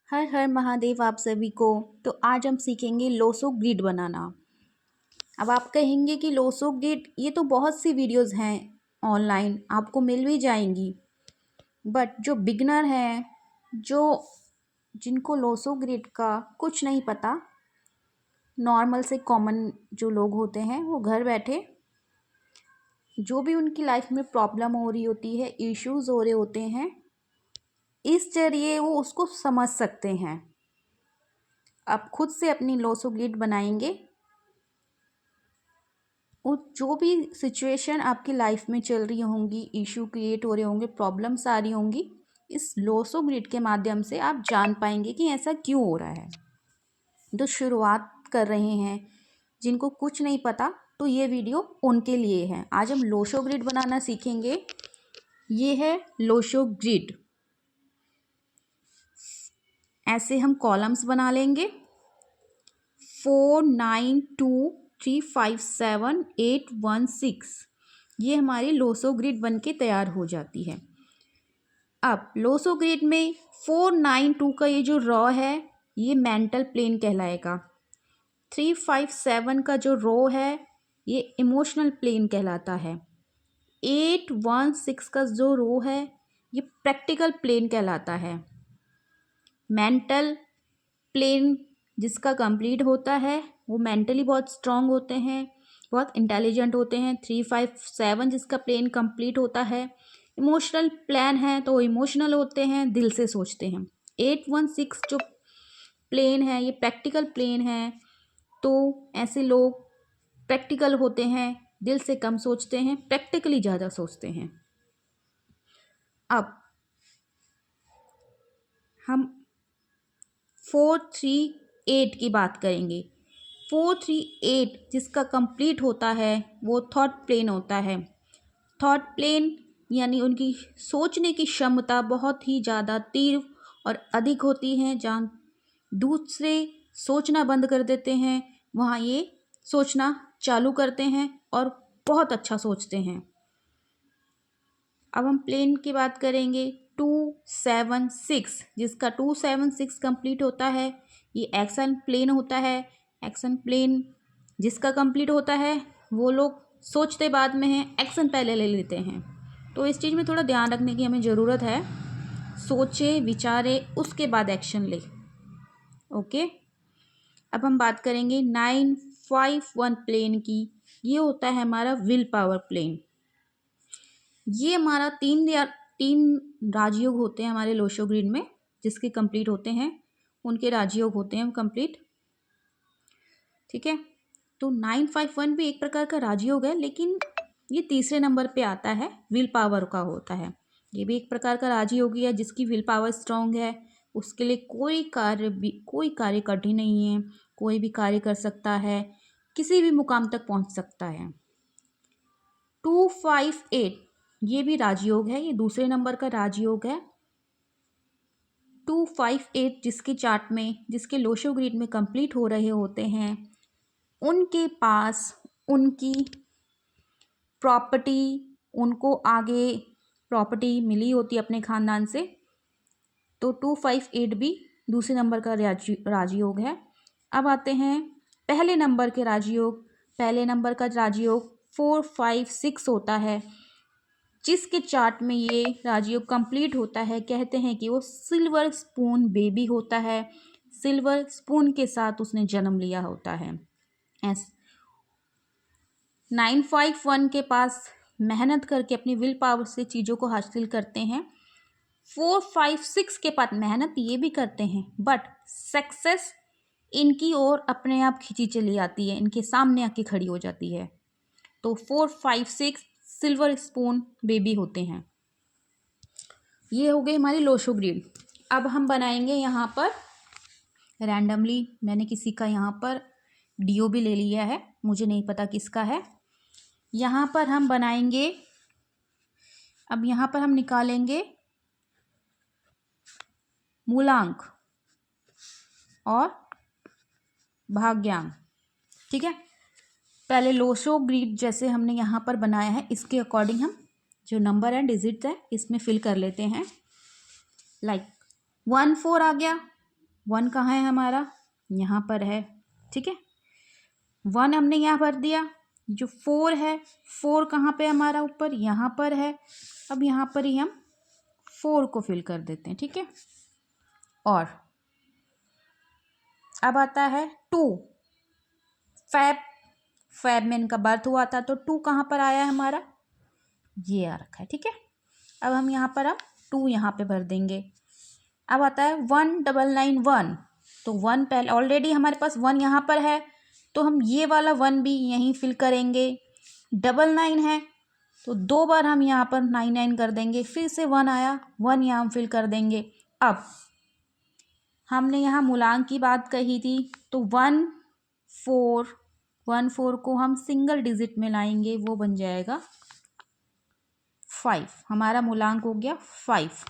हर हर महादेव आप सभी को। तो आज हम सीखेंगे लोसो ग्रिड बनाना। अब आप कहेंगे कि लोसो ग्रिड ये तो बहुत सी वीडियोस हैं ऑनलाइन, आपको मिल भी जाएंगी। बट जो बिगनर हैं, जो जिनको लोसो ग्रिड का कुछ नहीं पता, नॉर्मल से कॉमन जो लोग होते हैं, वो घर बैठे जो भी उनकी लाइफ में प्रॉब्लम हो रही होती है, इश्यूज हो रहे होते हैं, इस जरिए वो उसको समझ सकते हैं। आप खुद से अपनी लोसो ग्रिड बनाएंगे। और जो भी सिचुएशन आपकी लाइफ में चल रही होंगी, इशू क्रिएट हो रहे होंगे, प्रॉब्लम्स आ रही होंगी, इस लोसो ग्रिड के माध्यम से आप जान पाएंगे कि ऐसा क्यों हो रहा है। जो शुरुआत कर रहे हैं, जिनको कुछ नहीं पता, तो ये वीडियो उनके लिए है। आज हम लोसो ग्रिड बनाना सीखेंगे। ये है लोसो ग्रिड। ऐसे हम कॉलम्स बना लेंगे 4 9 2 3 5 7 8 1 6। ये हमारी लोसो ग्रिड बन के तैयार हो जाती है। अब लोसो ग्रिड में 4 9 2 का ये जो रॉ है, ये मेंटल प्लेन कहलाएगा। 3 5 7 का जो रो है, ये इमोशनल प्लेन कहलाता है। 8 1 6 का जो रो है, ये प्रैक्टिकल प्लेन कहलाता है। मेंटल प्लेन जिसका कंप्लीट होता है, वो मेंटली बहुत स्ट्रांग होते हैं, बहुत इंटेलिजेंट होते हैं। 3 5 7 जिसका प्लेन कंप्लीट होता है, इमोशनल प्लान है तो इमोशनल होते हैं, दिल से सोचते हैं। 8 1 6 जो प्लेन है, ये प्रैक्टिकल प्लेन है, तो ऐसे लोग प्रैक्टिकल होते हैं, दिल से कम सोचते हैं, प्रैक्टिकली ज़्यादा सोचते हैं। अब हम 4 3 8 की बात करेंगे। 4 3 8 जिसका कंप्लीट होता है, वो थॉट प्लेन होता है। थॉट प्लेन यानी उनकी सोचने की क्षमता बहुत ही ज़्यादा तीव्र और अधिक होती है। जहाँ दूसरे सोचना बंद कर देते हैं, वहाँ ये सोचना चालू करते हैं और बहुत अच्छा सोचते हैं। अब हम प्लेन की बात करेंगे 2 7 6 जिसका 2 7 6 कंप्लीट होता है, ये एक्शन प्लेन होता है। एक्शन प्लेन जिसका कंप्लीट होता है, वो लोग सोचते बाद में हैं, एक्शन पहले ले लेते हैं। तो इस चीज़ में थोड़ा ध्यान रखने की हमें ज़रूरत है। सोचे विचारे उसके बाद एक्शन ले। ओके। अब हम बात करेंगे 9 5 1 प्लेन की। ये होता है हमारा विल पावर प्लेन। ये हमारा तीन राजयोग होते हैं हमारे लोसो ग्रिड में, जिसके कंप्लीट होते हैं, उनके राजयोग होते हैं कंप्लीट। ठीक है। तो 9 5 1 भी एक प्रकार का राजयोग है, लेकिन ये तीसरे नंबर पे आता है, विल पावर का होता है। ये भी एक प्रकार का राजयोगी है, जिसकी विल पावर स्ट्रांग है। उसके लिए कोई कार्य कठिन नहीं है, कोई भी कार्य कर सकता है, किसी भी मुकाम तक पहुंच सकता है। 2 5 8 ये भी राजयोग है, ये दूसरे नंबर का राजयोग है। 2 5 8 जिसके चार्ट में, जिसके लोसो ग्रिड में कंप्लीट हो रहे होते हैं, उनके पास उनकी प्रॉपर्टी, उनको आगे प्रॉपर्टी मिली होती है अपने खानदान से। तो 2 5 8 भी दूसरे नंबर का राजयोग है। अब आते हैं पहले नंबर के राजयोग। पहले नंबर का राजयोग 4 5 6 होता है, जिसके चार्ट में ये राजयोग कंप्लीट होता है। कहते हैं कि वो सिल्वर स्पून बेबी होता है, सिल्वर स्पून के साथ उसने जन्म लिया होता है। 9 5 1 के पास मेहनत करके अपनी विल पावर से चीज़ों को हासिल करते हैं। 4 5 6 के पास मेहनत ये भी करते हैं, बट सक्सेस इनकी ओर अपने आप खींची चली आती है, इनके सामने आके खड़ी हो जाती है। तो 4 5 6 सिल्वर स्पून बेबी होते हैं। ये हो गई हमारी लोसो ग्रिड। अब हम बनाएंगे यहाँ पर रैंडमली, मैंने किसी का यहाँ पर डीओ भी ले लिया है, मुझे नहीं पता किसका है। यहाँ पर हम बनाएंगे, अब यहाँ पर हम निकालेंगे मूलांक और भाग्यांक। ठीक है। पहले लोसो ग्रिड जैसे हमने यहाँ पर बनाया है, इसके अकॉर्डिंग हम जो नंबर है, डिजिट है, इसमें फिल कर लेते हैं। लाइक 1 4 आ गया, 1 कहाँ है हमारा, यहाँ पर है, ठीक है। 1 हमने यहाँ भर दिया। जो 4 है, 4 कहाँ पे हमारा, ऊपर यहाँ पर है। अब यहाँ पर ही हम 4 को फिल कर देते हैं, ठीक है। और अब आता है 2। फैब में इनका बर्थ हुआ था, तो 2 कहाँ पर आया है हमारा, ये आ रखा है, ठीक है। अब हम यहाँ पर 2 यहाँ पे भर देंगे। अब आता है 1991, तो 1 पहले ऑलरेडी हमारे पास 1 यहाँ पर है, तो हम ये वाला 1 भी यहीं फिल करेंगे। 99 है, तो 2 बार हम यहाँ पर 99 कर देंगे। फिर से 1 आया, 1 यहाँ हम फिल कर देंगे। अब हमने यहाँ मूलांक की बात कही थी, तो 14 को हम सिंगल डिजिट में लाएंगे, वो बन जाएगा 5। हमारा मूलांक हो गया 5।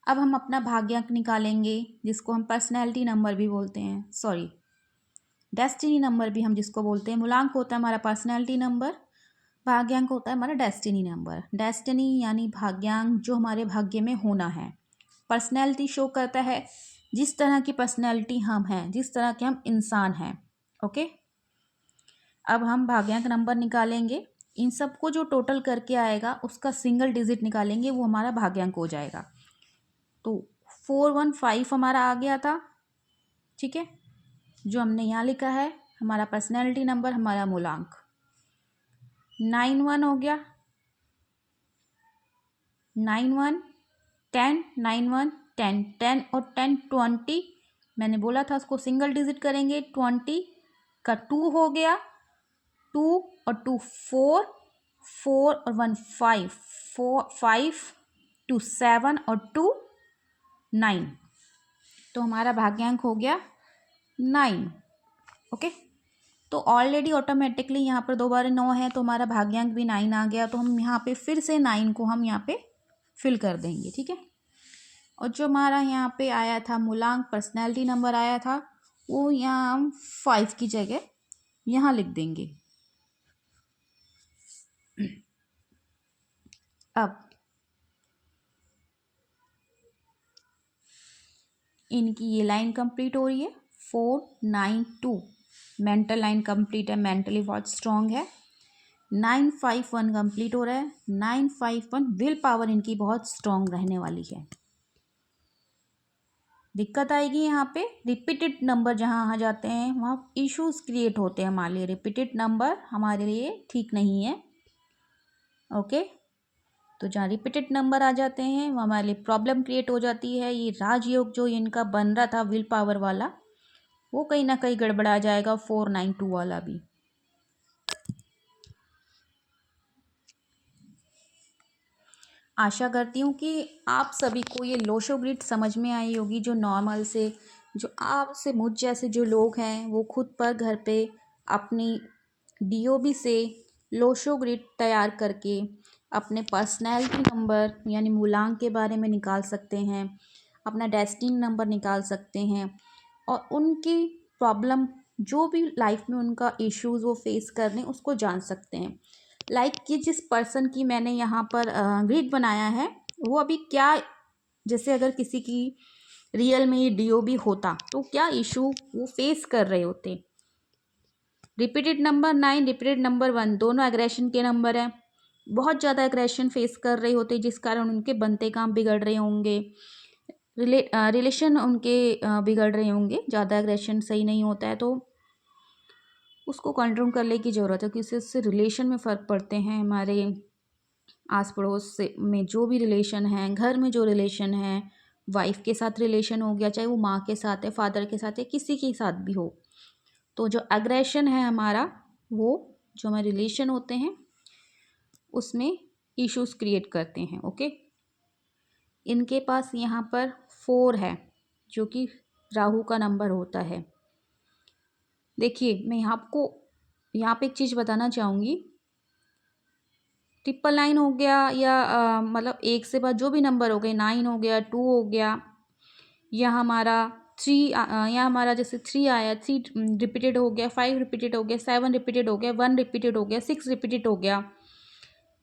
अब हम अपना भाग्यांक निकालेंगे, जिसको हम पर्सनैलिटी नंबर भी बोलते हैं, सॉरी डेस्टिनी नंबर भी हम जिसको बोलते हैं। मूलांक होता है हमारा पर्सनैलिटी नंबर, भाग्यांक होता है हमारा डेस्टिनी नंबर। डेस्टिनी यानी भाग्यांक, जो हमारे भाग्य में होना है। पर्सनैलिटी शो करता है जिस तरह की पर्सनैलिटी हम हैं, जिस तरह के हम इंसान हैं, ओके। अब हम भाग्यांक नंबर निकालेंगे। इन सबको जो टोटल करके आएगा उसका सिंगल डिजिट निकालेंगे, वो हमारा भाग्यांक हो जाएगा। तो 415 हमारा आ गया था, ठीक है। जो हमने यहाँ लिखा है हमारा पर्सनैलिटी नंबर, हमारा मूलांक। 91 हो गया, 91 10 91 10 10 और 10 20। मैंने बोला था उसको सिंगल डिजिट करेंगे। 20 का 2 हो गया, 2 और 2 4, 4 और 1 5, 5 2 7 और 2 9। तो हमारा भाग्यांक हो गया 9, ओके। तो ऑलरेडी ऑटोमेटिकली यहाँ पर 2 बार 9 है, तो हमारा भाग्यांक भी 9 आ गया। तो हम यहाँ पे फिर से 9 को हम यहाँ पे फिल कर देंगे, ठीक है। और जो हमारा यहाँ पे आया था मूलांक, पर्सनैलिटी नंबर आया था, वो यहाँ हम 5 की जगह यहाँ लिख देंगे। अब इनकी ये लाइन कंप्लीट हो रही है। 492 मेंटल लाइन कंप्लीट है, मेंटली बहुत स्ट्रांग है। 951 कंप्लीट हो रहा है। 951 विल पावर इनकी बहुत स्ट्रांग रहने वाली है। दिक्कत आएगी यहाँ पे रिपीटेड नंबर जहाँ आ जाते हैं वहाँ इश्यूज क्रिएट होते हैं हमारे लिए। रिपीटेड नंबर हमारे लिए ठीक नहीं है, ओके। तो जहाँ रिपीटेड नंबर आ जाते हैं वो हमारे लिए प्रॉब्लम क्रिएट हो जाती है। ये राजयोग जो इनका बन रहा था विल पावर वाला, वो कहीं ना कहीं गड़बड़ा जाएगा। 492 वाला भी। आशा करती हूँ कि आप सभी को ये लोशो ग्रिड समझ में आई होगी। जो नॉर्मल से, जो आपसे मुझ जैसे जो लोग हैं वो खुद पर घर पे अपनी डीओबी से लोशो ग्रिड तैयार करके अपने पर्सनैलिटी नंबर यानी मूलांक के बारे में निकाल सकते हैं, अपना डेस्टिनी नंबर निकाल सकते हैं, और उनकी प्रॉब्लम जो भी लाइफ में उनका इश्यूज़ वो फेस कर रहे हैं उसको जान सकते हैं। लाइक कि जिस पर्सन की मैंने यहाँ पर ग्रिड बनाया है, वो अभी क्या, जैसे अगर किसी की रियल में ये डीओबी होता तो क्या इशू वो फेस कर रहे होते। रिपीटेड नंबर 9, रिपीटेड नंबर 1 दोनों एग्रेशन के नंबर हैं। बहुत ज़्यादा एग्रेशन फेस कर रहे होते जिस कारण उनके बनते काम बिगड़ रहे होंगे, रिलेशन उनके बिगड़ रहे होंगे। ज़्यादा एग्रेशन सही नहीं होता है, तो उसको कंट्रोल करने की ज़रूरत है, क्योंकि उससे रिलेशन में फ़र्क पड़ते हैं। हमारे आस पड़ोस से में जो भी रिलेशन हैं, घर में जो रिलेशन है, वाइफ के साथ रिलेशन हो गया, चाहे वो माँ के साथ है, फादर के साथ है, किसी के साथ भी हो, तो जो एग्रेशन है हमारा, वो जो हमारे रिलेशन होते हैं उसमें इश्यूज क्रिएट करते हैं, ओके। इनके पास यहाँ पर 4 है जो कि राहु का नंबर होता है। देखिए मैं आपको यहाँ पे एक चीज़ बताना चाहूँगी। 999 हो गया या मतलब 1 से बाद जो भी नंबर हो गए, 9 हो गया, 2 हो गया, या हमारा 3 या हमारा जैसे 3 आया, 3 रिपीटेड हो गया, 5 रिपीटेड हो गया, 7 रिपीटेड हो गया, 1 रिपीटेड हो गया, 6 रिपीटेड हो गया।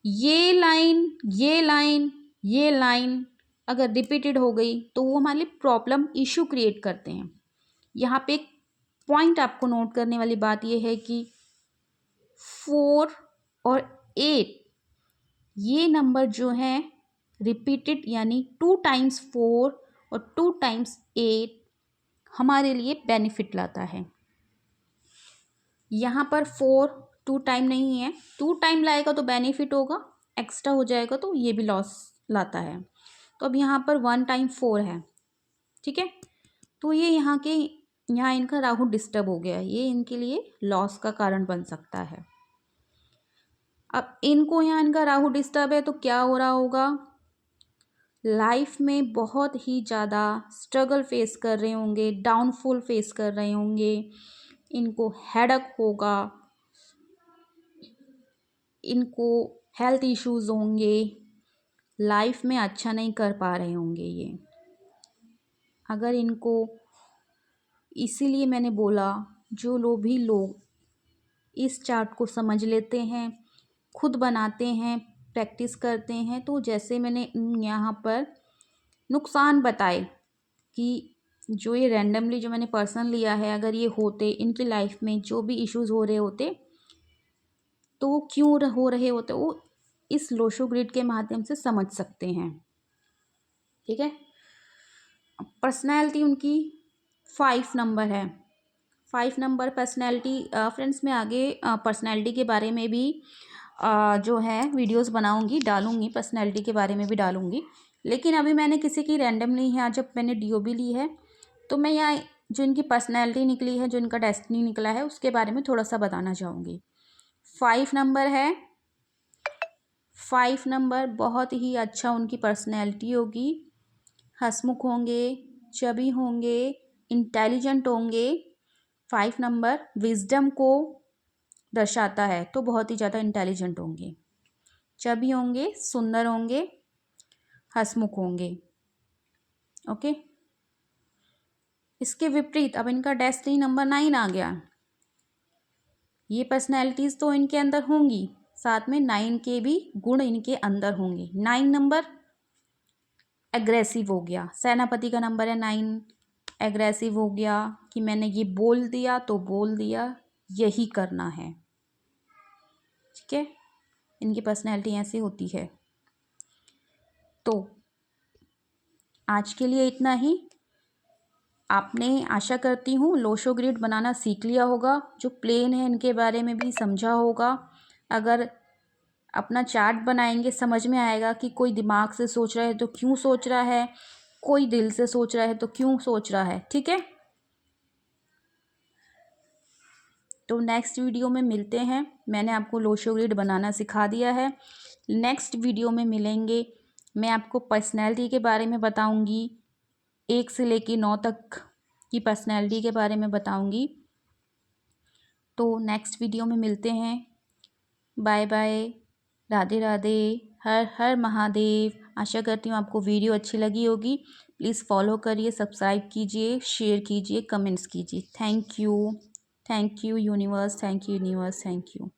ये लाइन, ये लाइन, ये लाइन अगर रिपीटेड हो गई तो वो हमारे लिए प्रॉब्लम इशू क्रिएट करते हैं। यहाँ पे एक पॉइंट आपको नोट करने वाली बात ये है कि 4 और 8 ये नंबर जो हैं रिपीटेड, यानी 2 टाइम्स 4 और 2 टाइम्स 8 हमारे लिए बेनिफिट लाता है। यहाँ पर 4 2 टाइम नहीं है, 2 टाइम लाएगा तो बेनिफिट होगा, एक्स्ट्रा हो जाएगा तो ये भी लॉस लाता है। तो अब यहाँ पर 1 टाइम 4 है, ठीक है। तो ये यहाँ इनका राहु डिस्टर्ब हो गया, ये इनके लिए लॉस का कारण बन सकता है। अब इनको यहाँ इनका राहु डिस्टर्ब है तो क्या हो रहा होगा, लाइफ में बहुत ही ज़्यादा स्ट्रगल फेस कर रहे होंगे, डाउनफॉल फेस कर रहे होंगे, इनको हेडेक होगा, इनको हेल्थ इश्यूज होंगे, लाइफ में अच्छा नहीं कर पा रहे होंगे ये। अगर इनको, इसीलिए मैंने बोला जो लोग इस चार्ट को समझ लेते हैं, खुद बनाते हैं, प्रैक्टिस करते हैं, तो जैसे मैंने यहाँ पर नुकसान बताए कि जो ये रैंडमली जो मैंने पर्सन लिया है, अगर ये होते इनकी लाइफ में जो भी इश्यूज हो रहे होते तो वो क्यों हो रहे होते, वो इस लोशो ग्रिड के माध्यम से समझ सकते हैं, ठीक है। पर्सनैलिटी उनकी 5 नंबर है, 5 नंबर पर्सनैलिटी। फ्रेंड्स मैं आगे पर्सनैलिटी के बारे में भी जो है वीडियोस बनाऊंगी, डालूंगी, पर्सनैलिटी के बारे में भी डालूंगी। लेकिन अभी मैंने किसी की रैंडमली है, जब मैंने डीओबी ली है तो मैं यहाँ जो इनकी पर्सनैलिटी निकली है, जो इनका डेस्टिनी निकला है, उसके बारे में थोड़ा सा बताना चाहूँगी। 5 नंबर है, 5 नंबर बहुत ही अच्छा उनकी पर्सनैलिटी होगी, हंसमुख होंगे, चबी होंगे, इंटेलिजेंट होंगे। 5 नंबर विजडम को दर्शाता है, तो बहुत ही ज़्यादा इंटेलिजेंट होंगे, चबी होंगे, सुंदर होंगे, हंसमुख होंगे, ओके। इसके विपरीत अब इनका डेस्टिनी नंबर 9 आ गया। ये पर्सनैलिटीज़ तो इनके अंदर होंगी, साथ में 9 के भी गुण इनके अंदर होंगे। 9 नंबर एग्रेसिव हो गया, सेनापति का नंबर है 9, एग्रेसिव हो गया कि मैंने ये बोल दिया तो बोल दिया, यही करना है, ठीक है। इनकी पर्सनैलिटी ऐसी होती है। तो आज के लिए इतना ही। आपने, आशा करती हूँ, लोशो ग्रिड बनाना सीख लिया होगा, जो प्लेन है इनके बारे में भी समझा होगा। अगर अपना चार्ट बनाएंगे समझ में आएगा कि कोई दिमाग से सोच रहा है तो क्यों सोच रहा है, कोई दिल से सोच रहा है तो क्यों सोच रहा है, ठीक है। तो नेक्स्ट वीडियो में मिलते हैं। मैंने आपको लोशो ग्रिड बनाना सिखा दिया है। नेक्स्ट वीडियो में मिलेंगे, मैं आपको पर्सनैलिटी के बारे में बताऊंगी, 1 से लेकर 9 तक की पर्सनैलिटी के बारे में बताऊंगी। तो नेक्स्ट वीडियो में मिलते हैं। बाय बाय, राधे राधे, हर हर महादेव। आशा करती हूँ आपको वीडियो अच्छी लगी होगी। प्लीज़ फॉलो करिए, सब्सक्राइब कीजिए, शेयर कीजिए, कमेंट्स कीजिए। Thank you universe, thank you universe, thank you.